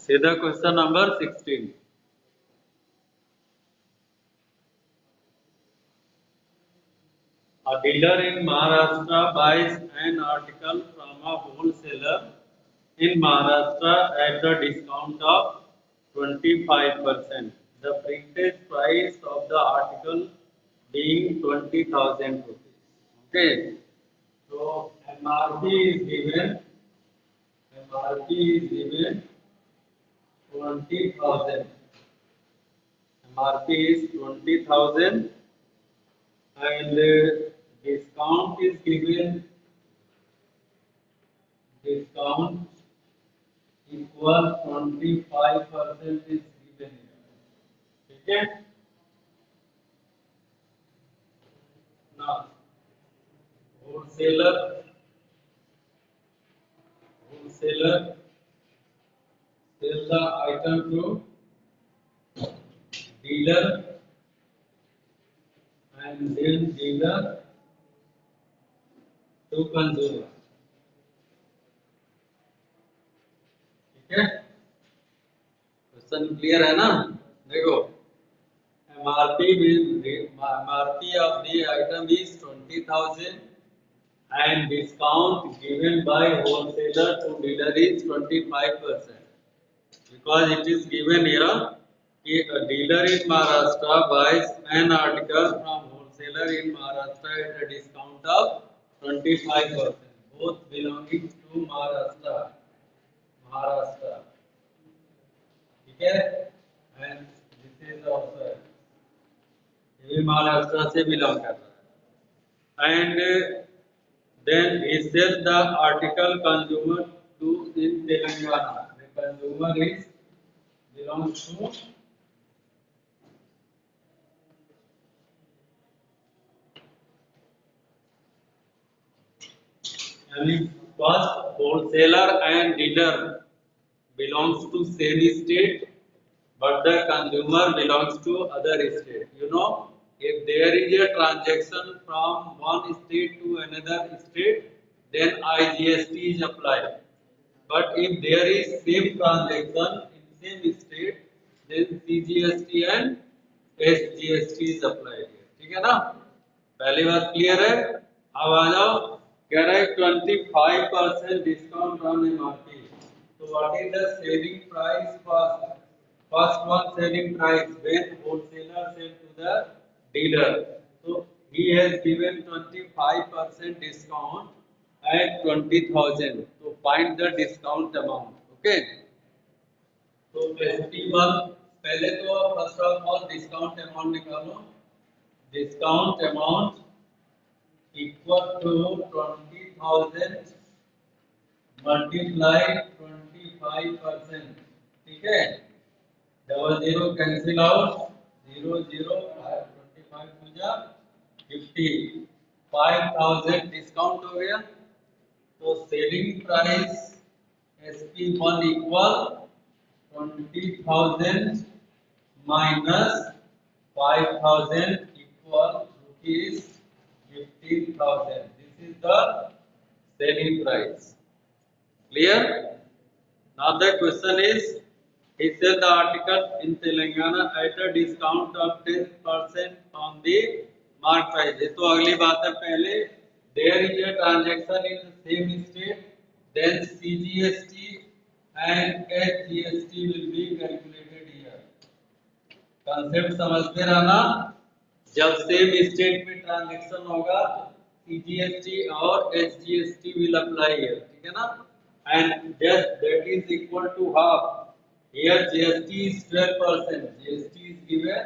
सीधा question number 16. A dealer in Maharashtra buys an article from a wholesaler in Maharashtra at a discount of 25%. The printed price of the article being 20,000 rupees. Okay. So MRP is given. MRP is given 20,000. MRP is 20,000 and discount is given. Discount equal 25% is given here. ठीक है? Now wholesaler sell the item to dealer and then dealer to consumer. ठीक है? Question clear है ना? देखो MRP of the item is 20,000 and discount given by wholesaler to dealer is 25%. Because it is given here कि a dealer in Maharashtra buys an article from wholesaler in Maharashtra at a discount of 25%. Both belonging to Maharashtra. Maharashtra. ठीक है? And this is also ये भी महाराष्ट्र से belong कर रहा है. And then he sells the article consumer to in Telangana. The consumer is belongs to and first wholesaler and dealer belongs to same state, but the consumer belongs to other state. You know, if there is a transaction from one state to another state, then IGST is applied. But if there is same transaction in same state, then CGST and SGST is applied. ठीक है ना? पहली बात clear है. अब आ जाओ. कह रहा है 25% discount on MRP. So what is the selling price first? First one selling price when wholesaler sell to the dealer. So he has given 25% discount at 20,000. So find the discount amount. Okay. तो SP1 पहले तो first of all discount amount निकालो. Discount amount equal to 20,000 multiply 25%. ठीक है? Double zero cancel out. 0 0 25 हो जा 50. 5,000 discount हो गया. तो selling price SP1 equal 20,000 minus 5,000 equal rupees 15,000. This is the selling price. Clear? Now the question is, he sell the article in Telangana at a discount of 10% on the mark price. तो अगली बात है. पहले there is a transaction in the same state, then CGST and SGST will be calculated here. Concept समझते रहना. जब same state में transaction होगा CGST और SGST will apply here. ठीक है ना? And just that is equal to half. Here GST is 12%. GST is given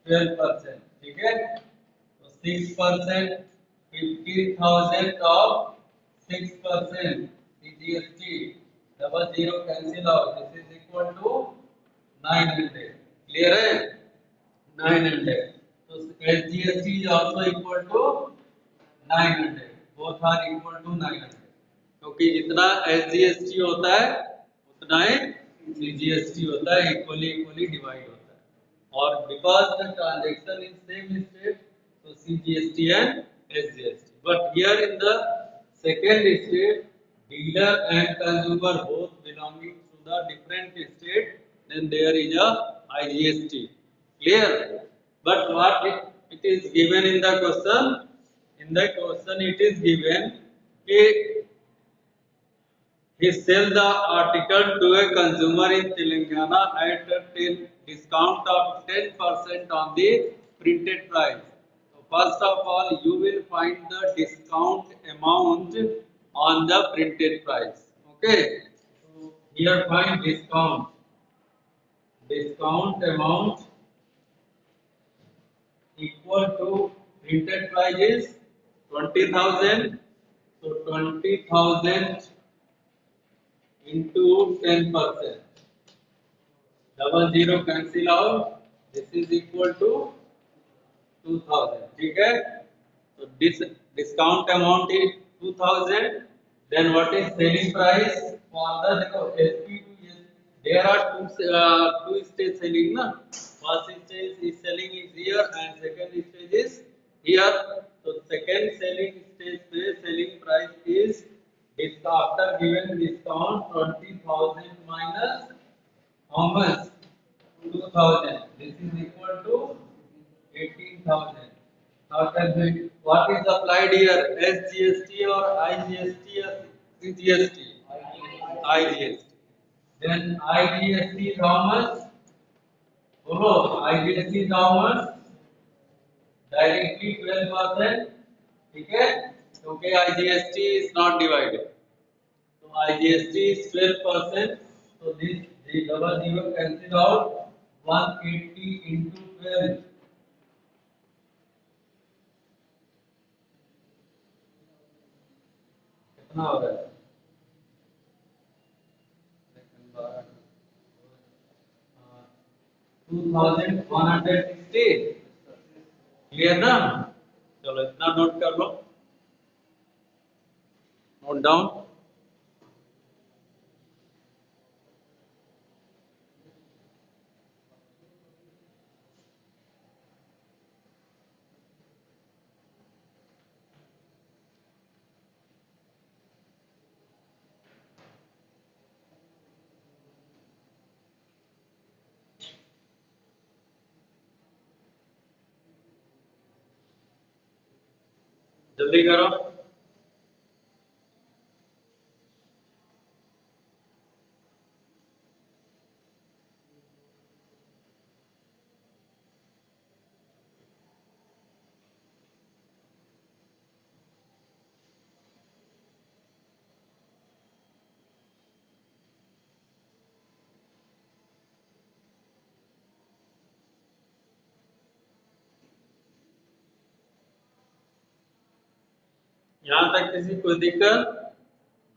12%. ठीक है? तो 6%, 15,000 of 6% CGST. Double zero cancel out. This is equal to 900. Clear है? 900. So SGST is also equal to 900. Both are equal to 900. क्योंकि जितना SGST होता है उतना ही CGST होता है. इक्वली डिवाइड होता है. और because the transaction in same state, तो CGST and SGST. But here in the second state, dealer and consumer both belonging to the different state, then there is a IGST. Clear? But what it is given in the question? In the question it is given he sell the article to a consumer in Telangana at a 10 discount of 10% on the printed price. So first of all, you will find the discount amount on the printed price. Okay. So here find discount. Discount amount equal to printed price is 20,000. So 20,000 into 10%. Double zero cancel out. This is equal to 2000. ठीक है? So this discount amount is 2000. Then what is selling price for the देखो SP to S. There are two stage selling ना. First stage is selling is here and second stage is here. So second selling stage पे selling price is after given discount 20,000 minus how much? 2000. This is equal to 18,000. Now tell me what is applied here? SGST or IGST or CGST? IGST. Then IGST is how much? Follow. IGST is how much? Directly 12%. ठीक है? क्योंकि IGST is not divided. So IGST is 12%. So this the double zero cancel out. 180 into 12. कितना हो रहा है? 2160. Clear ना? चलो इतना नोट कर लो. Note down. जल्दी करो. यहाँ तक किसी कोई दिक्कत?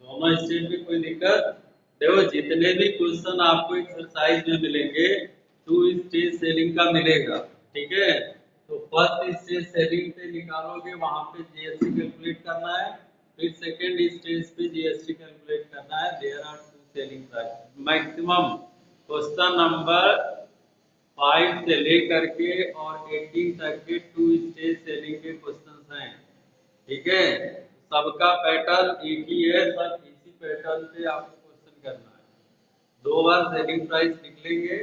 दोनों स्टेज में कोई दिक्कत? देखो जितने भी क्वेश्चन आपको एक्सरसाइज में मिलेंगे टू स्टेज सेलिंग का मिलेगा. ठीक है? तो फर्स्ट स्टेज सेलिंग पे निकालोगे वहां पे जीएसटी कैलकुलेट करना है. फिर सेकंड स्टेज पे जीएसटी कैलकुलेट करना है. There are two selling price. Maximum question number 5 से लेकर के और 18 तक के टू स्टेज सेलिंग के क्वेश्चंस हैं. ठीक है? सबका पैटर्न एक ही है. सब इसी पैटर्न पे आपको क्वेश्चन करना है. दो बार सेलिंग प्राइस लिख लेंगे.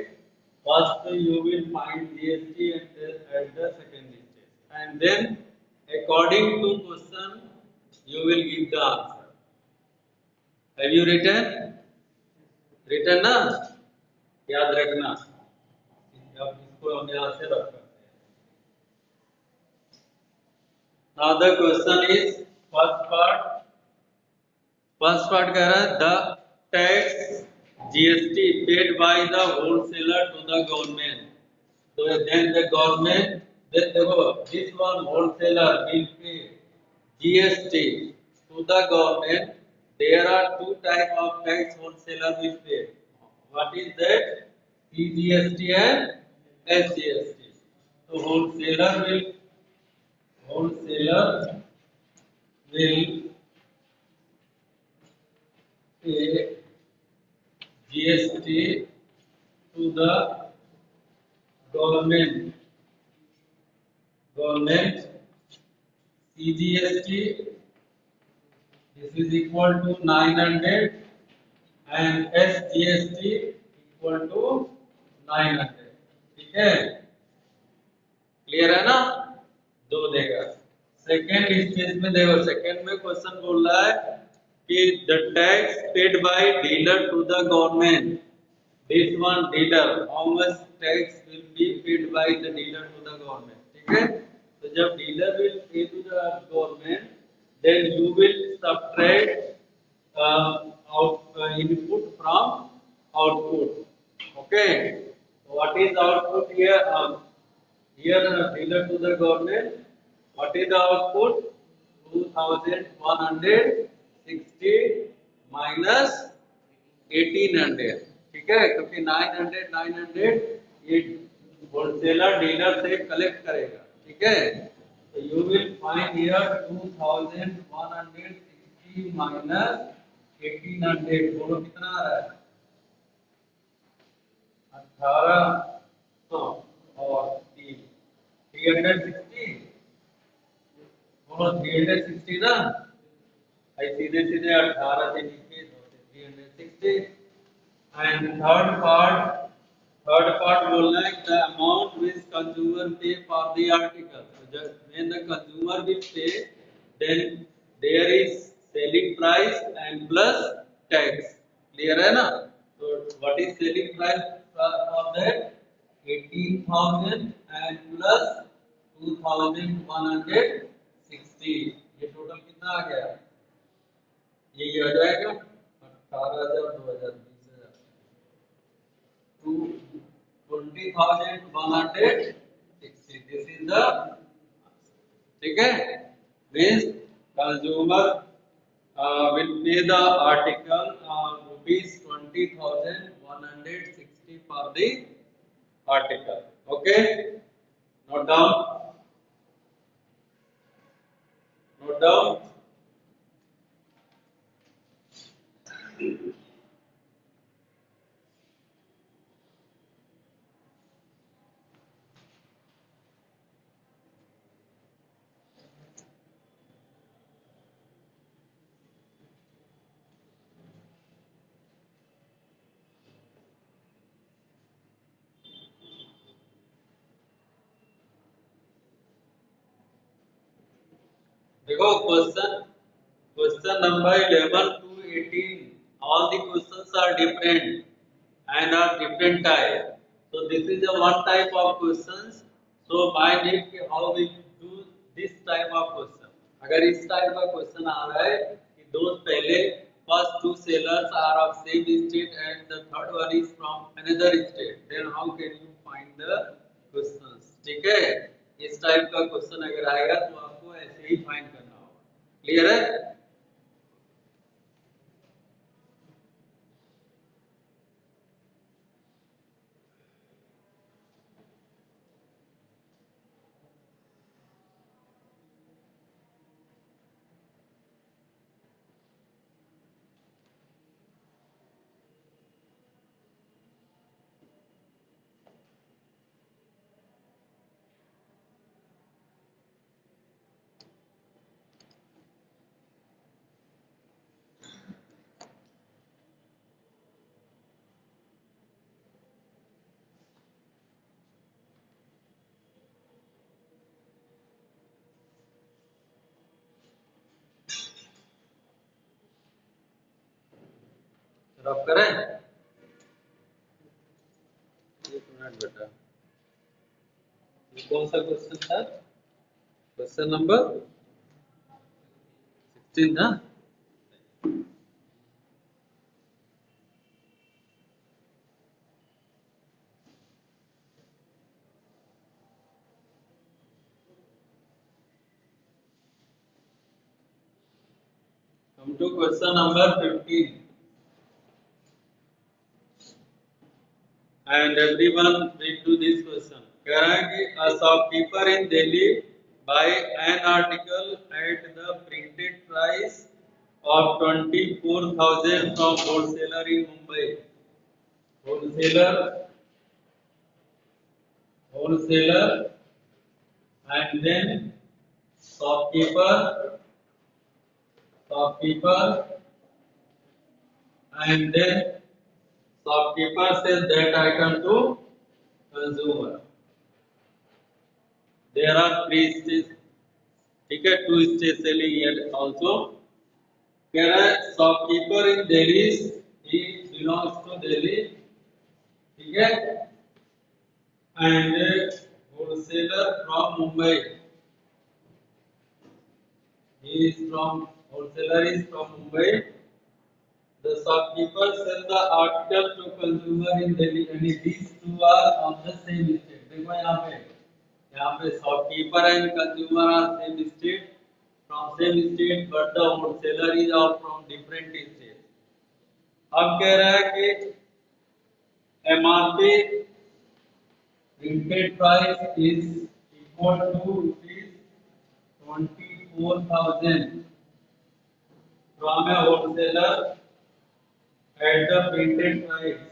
First you will find GST at the second stage and then according to question you will give the answer. Have you written? Written ना? याद रखना. अब इसको हम यहाँ से रख करते हैं. Now the question is first part. First part कह रहा है the tax GST paid by the wholesaler to the government. So then the government, then देखो this one wholesaler will pay GST to the government. There are two type of tax wholesaler will pay. What is that? CGST and SGST. So wholesaler will pay GST to the government. CGST, this is equal to 900 and SGST equal to 900. ठीक है, clear है ना? दो देगा। Second stage में देखो, second में question बोल रहा है कि the tax paid by dealer to the government, this one dealer, how much tax will be paid by the dealer to the government. ठीक है, तो जब dealer will pay to the government, then you will subtract input from output. Okay, what is output here? Here dealer to the government. What is the output? 2160 minus 1800. ठीक है, क्योंकि 900 ये wholesaler dealer से collect करेगा। ठीक है, तो you will find here 2160 minus 1800, दोनों कितना आ रहा है? 1800 और 360, दोनों 360 ना, सीधे सीधे 18 से नीचे 360। एंड थर्ड पार्ट बोलना है the amount which consumer pay for the article. When the consumer will pay, then there is selling price and plus tax. Clear है ना? तो what is selling price for that? 18,000 and plus 2,160। ये total कितना आ गया? ये आ जाएगा 18,000, 2,000, 20,000, 20,160। This is the, ठीक है, means consumer will pay the article rupees 20,160 for the article. Okay, note down, note down. देखो question number 11 to 18, all the questions are different and are different type. So this is a one type of questions. So by need how we do this type of question. अगर इस type का question आ रहा है कि दो पहले first two sellers are of same state and the third one is from another state, then how can you find the questions? ठीक है, इस टाइप का क्वेश्चन अगर आएगा तो आपको ऐसे ही फाइंड करना होगा। क्लियर है? रफ करें, एक मिनट बेटा, ये कौन सा क्वेश्चन था? क्वेश्चन नंबर 16 ना? Come to question number 15, and everyone will do this question. कह रहा है कि a shopkeeper in Delhi buy an article at the printed price of 24,000 from wholesaler in Mumbai. Wholesaler, and then shopkeeper and then shopkeeper sells that item to consumer. There are three stages. ठीक है, two stage selling here also. Whereas shopkeeper in Delhi, he belongs to Delhi. ठीक है, and wholesaler from Mumbai. He is from wholesaler is from Mumbai. The shopkeeper sell the article to consumer in Delhi, and these two are of the same state. देखो यहाँ पे shopkeeper and consumer are same state, from same state, but the wholesaler is all from different states. अब कह रहा है कि MRP printed price is equal to rupees 24,000 from a wholesaler at the printed price.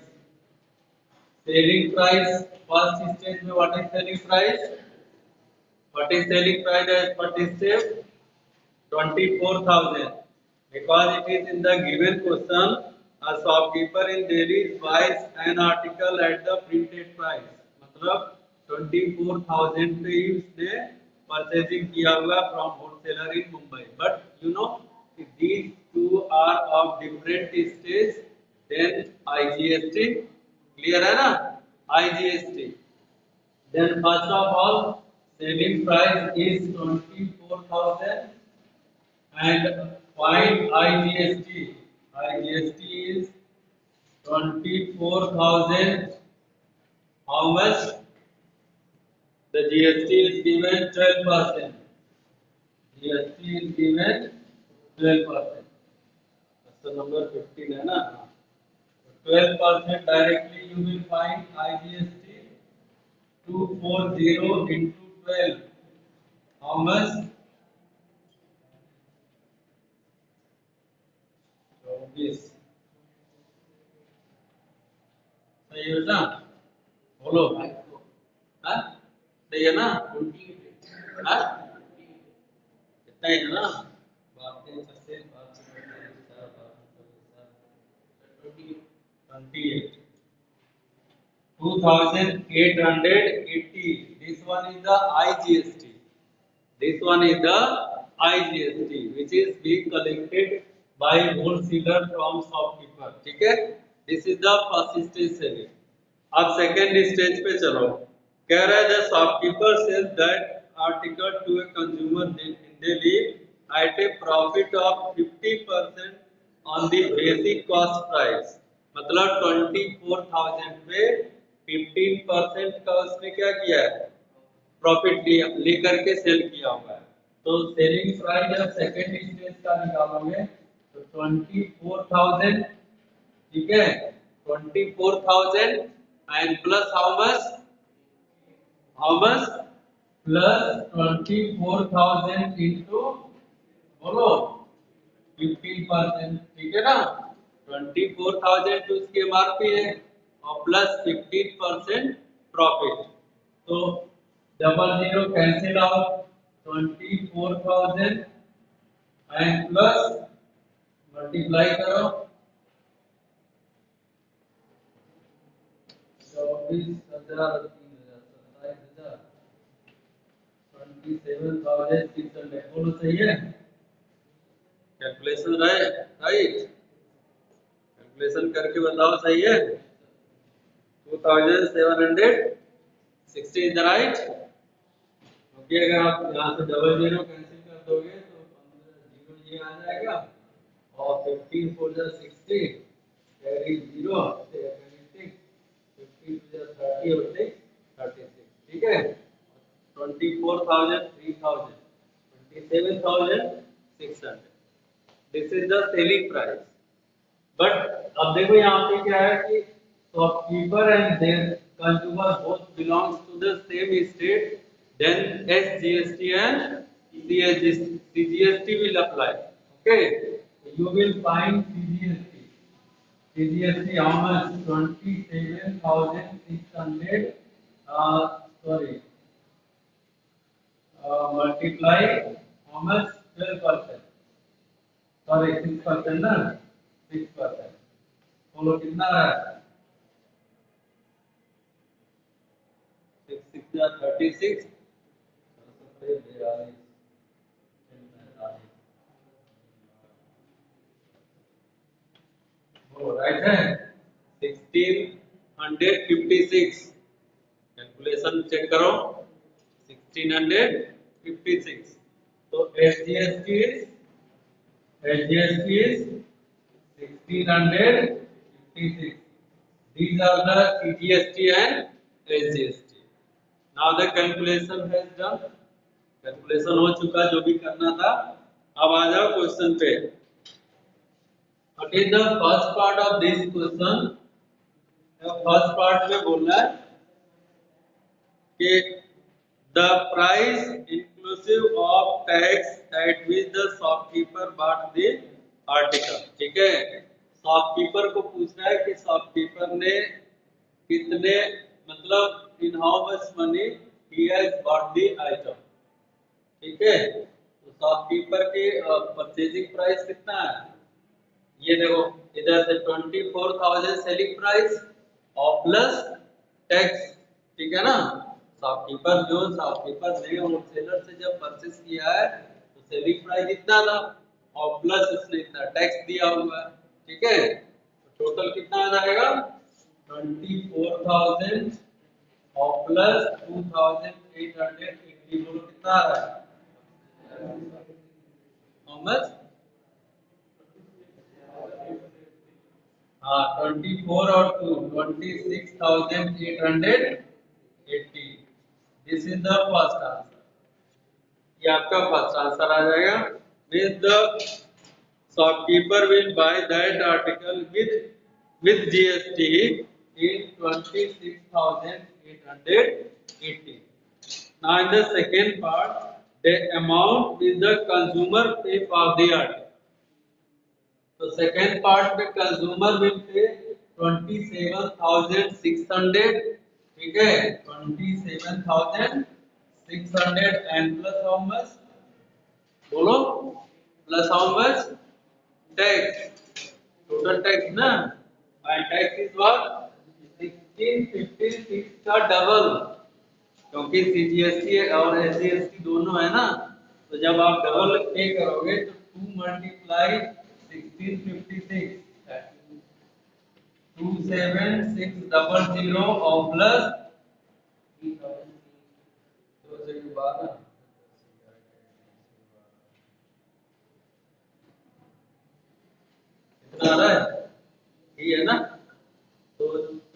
Selling price, first stage में what is selling price? What is selling price as first stage? 24,000. Because it is in the given question, a shopkeeper in Delhi buys an article at the printed price. मतलब 24,000 पे ही उसने purchasing किया हुआ from wholesaler in Mumbai. But you know, if these two are of different stages, then IGST clear है ना? IGST. Then first of all, selling price is 24,000 and find IGST. IGST is 24,000. How much? The GST is given 12%. GST is given 12%. So number 15 है ना? 12% directly you will find IGST 240 into 12. How much? 24. सही है ना? बोलो। हाँ? सही है ना? हाँ? इतना ही है ना? बातें सबसे बात से 28. 2,880. This one is the IGST. This one is the IGST, which is being collected by wholesaler from shopkeeper. ठीक है? This is the first stage selling. अब second stage पे चलो. कह रहा है the shopkeeper sells that article to a consumer in Delhi at a profit of 50% on the basic cost price. मतलब 24,000 पे 15% का उसने क्या किया है? प्रॉफिट लेकर के सेल किया हुआ है. तो सेलिंग प्राइस जब सेकंड स्टेज का निकालोगे तो 24,000. ठीक है, 24,000 and plus how much plus 24,000 into बोलो 15%. ठीक है ना? 24,000 तो उसकी MRP है और प्लस 15% प्रॉफिट. तो double zero cancel out. 24,000 and plus multiply करो 24,000 3,000 27,600. बोलो सही है? Calculation right? कैलकुलेशन करके बताओ सही है? 2,760 इज द राइट. ओके, अगर आप यहाँ से डबल जीरो कैंसिल कर दोगे तो 15 जीरो ये आ जाएगा और 15 4 जा 60 कैरी जीरो 15 15 30 होते 36. ठीक है, 24,000 3,000 27,600. This is the selling price. But अब देखो यहाँ पे क्या है कि shopkeeper and there consumer both belongs to the same state. Then SGST and CGST will apply. Okay, you will find CGST. CGST how much? 27,600. Sorry. Multiply how much? 12%. Sorry, 6%. Na 6%. बोलो कितना है? 6 6 36 राइट है 1656 calculation check करो 1656 तो SGST is 1656 these are the CGST and SGST now the calculation has done calculation हो चुका जो भी करना था अब आ जाओ क्वेश्चन पे What is the first part of this question? First part में बोलना है कि the price inclusive of tax at which the shopkeeper bought the article ठीक है शॉपकीपर को पूछना है कि शॉपकीपर ने कितने मतलब in how much money he has bought the item ठीक है तो शॉपकीपर की परचेजिंग प्राइस कितना है ये देखो इधर से 24,000 सेलिंग प्राइस और प्लस टैक्स ठीक है ना शॉपकीपर ने होलसेलर से जब परचेस किया है तो सेलिंग प्राइस इतना था और प्लस इसने इतना टैक्स दिया हुआ है ठीक है तो टोटल कितना आ जाएगा 24,000 और प्लस 2,880 बोलो कितना आ रहा है हाउ मच हाँ 24 और 2 26,880 this is the first answer ये आपका फर्स्ट आंसर आ जाएगा means the shopkeeper will by that article with GST in 26,880 now in the second part the amount which the consumer pay for the article तो second part में consumer will पे 27,600 ठीक है 27,600 and plus how much बोलो plus how much tax total tax ना and tax is what 1656 का double क्योंकि CGST और एसजीएसटी दोनों है ना तो जब आप डबल पे करोगे तो 2 मल्टीप्लाई 1656 27600 और प्लस 2 से के बाद कितना आ रहा है ये है ना तो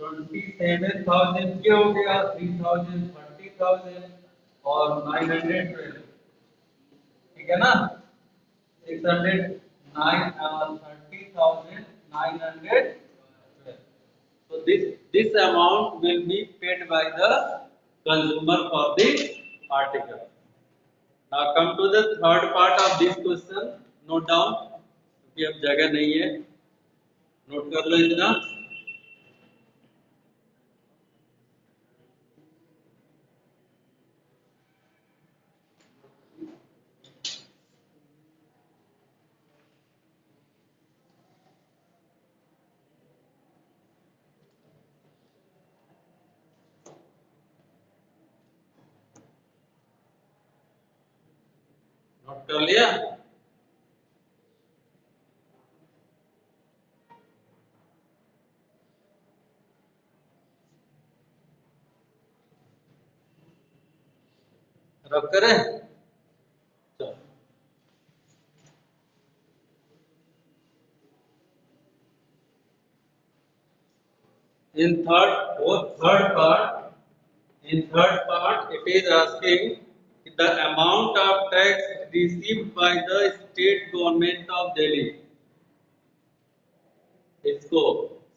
27,000 क्या हो गया 3,000 30,000 और 912 ठीक है ना 600 30,912 so this amount will be paid by the consumer for the article now come to the third part of this question note down क्योंकि अब जगह नहीं है नोट कर लो इतना नोट कर लिया रब करें in third part it is asking the amount of tax received by the state government of Delhi इसको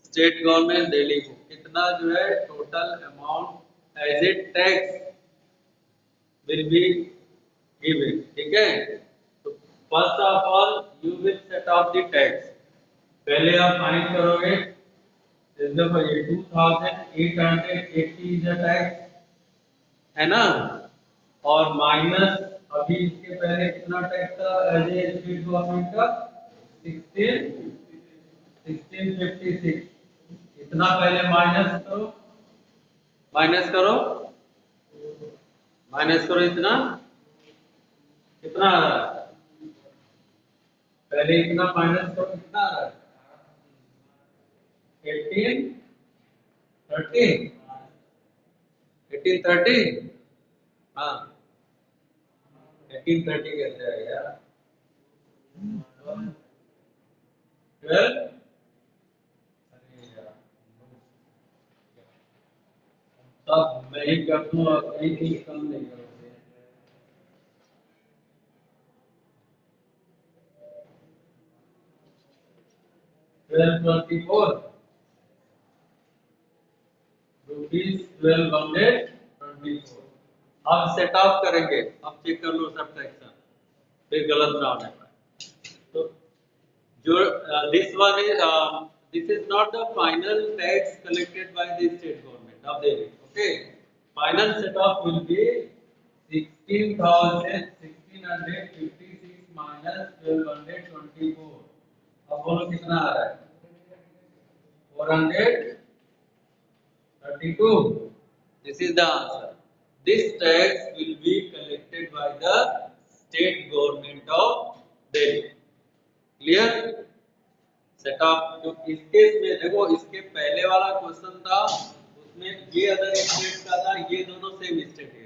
स्टेट गवर्नमेंट दिल्ली को कितना जो है total amount as a tax will be given ठीक है तो first of all you will set off the tax पहले आप फाइंड करोगे देखो ये 2,880 इज अ टैक्स है ना और माइनस अभी इसके पहले कितना टैक्स था एज ए स्टेट गवर्नमेंट का 1656 इतना पहले माइनस करो इतना, कितना आ रहा है? पहले इतना माइनस करो, कितना आ रहा है? 18 13 18 30, हाँ 18 30 कैसे आ गया? 12, अरे यार सब मैं ही कर दूं और एक ही कम नहीं करोगे। 1224 रुपीज 1224। अब सेट ऑफ करेंगे, अब चेक कर लो सब्ट्रैक्शन, फिर गलत ना होने पाए। तो जो this one is this is not the final tax collected by the state government of Delhi. Okay, final set off will be 16,1656 minus 1224। अब बोलो कितना आ रहा है? 432। This is the answer. This tax will be collected by the state government of Delhi. Clear? Set of जो इस case में देखो, इसके पहले वाला क्वेश्चन था उसमें ये अदर स्टेट का था, ये दोनों सेम स्टेट के थे,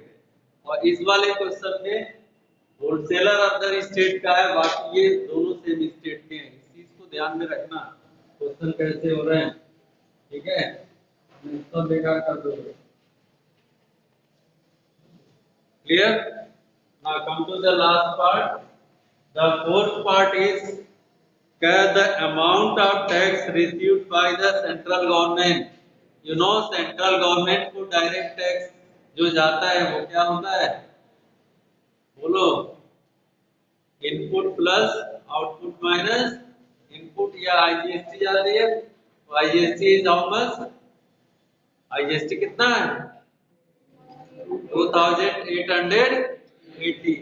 और इस वाले क्वेश्चन में होलसेलर अदर स्टेट का है, बाकी ये दोनों सेम स्टेट के हैं। इस चीज को ध्यान में रखना, क्वेश्चन कैसे हो रहे हैं, ठीक है? सब बेकार कर दो। Clear? Now come to the last part. The fourth part is the amount of tax received by the central government. You know central government को direct tax जो जाता है वो क्या होता है? बोलो। Input plus output minus input, या IGST जा रही है, तो IGST is how much? IGST कितना है? 2880।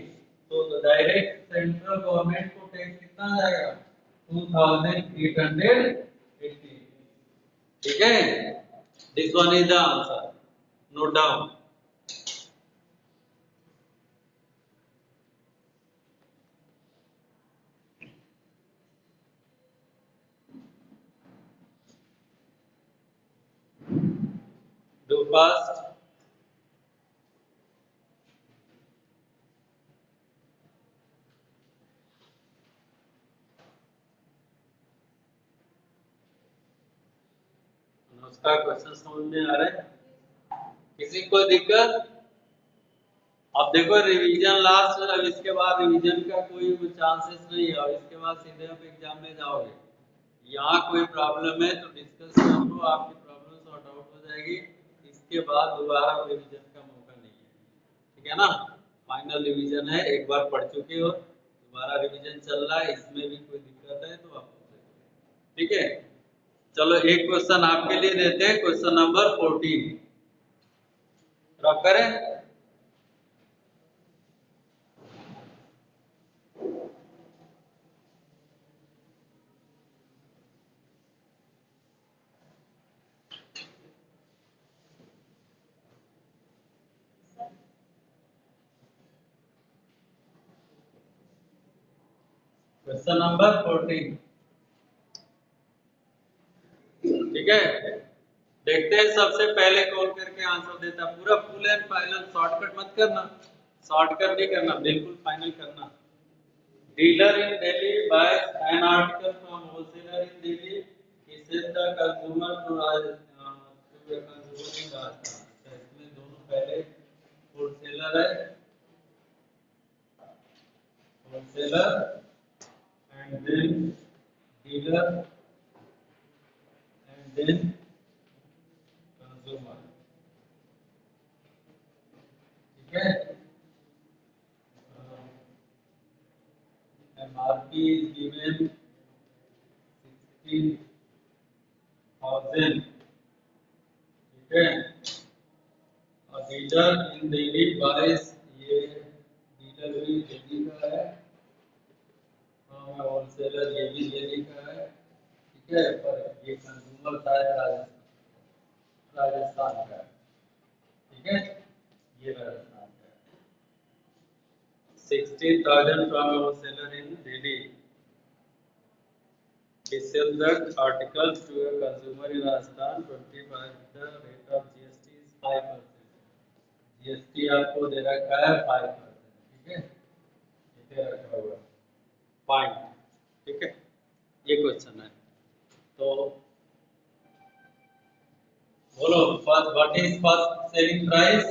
तो डायरेक्ट सेंट्रल गवर्नमेंट को टैक्स कितना जाएगा? 2880। ठीक है, this one is the answer, note down. Do fast. उसका क्वेश्चन समझ में आ रहा है? किसी को दिक्कत? अब देखो रिवीजन लास्ट, अब इसके बाद रिवीजन का कोई चांसेस नहीं है, और इसके बाद सीधे आप एग्जाम में जाओगे। यहाँ कोई प्रॉब्लम है तो डिस्कस कर लो, आपकी प्रॉब्लम सॉर्ट आउट हो जाएगी। इसके बाद दोबारा रिवीजन का मौका नहीं है, ठीक है ना? फाइनल रिवीजन है, एक बार पढ़ चुके हो, दोबारा रिवीजन चल रहा है, इसमें भी कोई दिक्कत है तो आप पूछ सकते हैं, ठीक है? चलो एक क्वेश्चन आपके लिए देते हैं, क्वेश्चन नंबर 14 रख करें। क्वेश्चन नंबर 14, ठीक है? देखते हैं, सबसे पहले कॉल करके आंसर देता, पूरा फुल एंड फाइनल, शॉर्टकट मत करना, शॉर्टकट नहीं करना, बिल्कुल फाइनल करना। Dealer in Delhi bias an article from wholesaler in Delhi, he sell the consumer to a consumer in Rajasthan। इसमें दोनों पहले होलसेलर है, wholesaler and then dealer and then consumer, ठीक है? MRP is given 16,000, ठीक है? और डीलर इन दिल्ली बाइस, ये डीलर भी दिल्ली का है, होलसेलर ये भी दिल्ली का है, ठीक है? पर ये कंज्यूमर शायद राजस्थान, राजस्थान का है, ठीक है, ये राजस्थान का है। 16,000 from our seller in Delhi. He sells that articles to a consumer in Rajasthan. 25 the rate of GST is 5%. GST आपको दे रखा है 5%, ठीक है, ये दे रखा हुआ फाइन, ठीक है, ये क्वेश्चन है। तो बोलो first what is first selling price,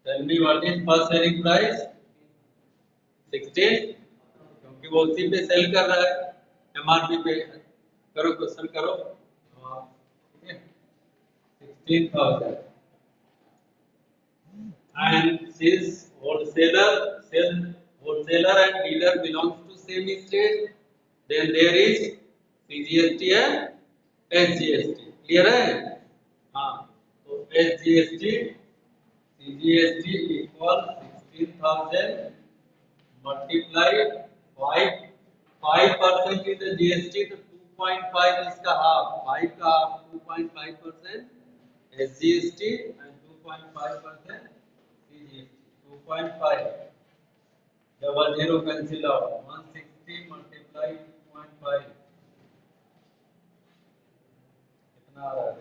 tell me what is first selling price 16, क्योंकि वो उसी पे सेल कर रहा है एमआरपी पे। करो क्वेश्चन करो, हाँ, ठीक है, 16,000 and since wholesaler and dealer belongs to same state, then there is CGST and SGST, clear है, हाँ, तो SGST CGST equal 16,000 multiplied 5% is the GST, तो 2.5 इसका हाफ, 5 का half 2.5% SGST and 2.5% CGST, 2.5 double zero cancel out, 160 multiply 2.5 कितना आ रहा है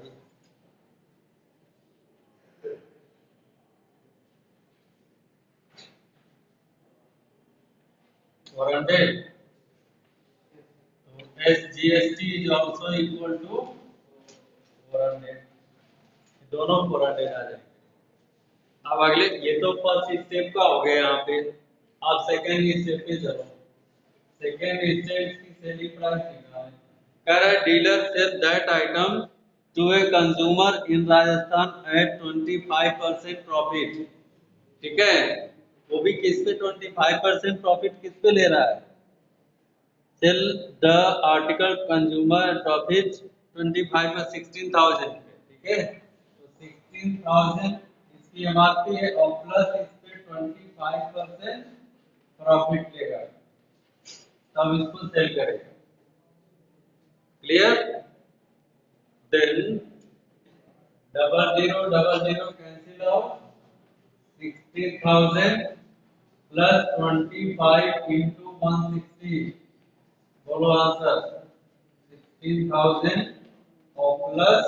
400, तो SGST is also equal to 400, दोनों 400 आ जाएंगे। अब अगले, ये तो फर्स्ट स्टेप का हो गया यहाँ पे, अब सेकंड स्टेप पे चलो। सेकंड स्टेप की सेलिंग प्राइस निकालें। कह रहा है dealer sell that item to a consumer in Rajasthan at 25% profit, ठीक है, वो भी किस पे 25% प्रॉफिट किस पे ले रहा है, sell the article consumer profit 25 पर 16,000 पे, ठीक है, तो 16,000 इसकी एमआरपी है और प्लस इस पे 25% प्रॉफिट लेगा, तब इसको सेल करेगा, clear. Then double zero cancel out, 16,000 plus 25 into 160, बोलो आंसर 16,000 और प्लस,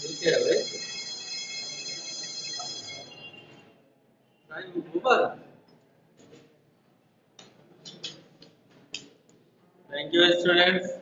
ठीक है भाई, time over, thank you students.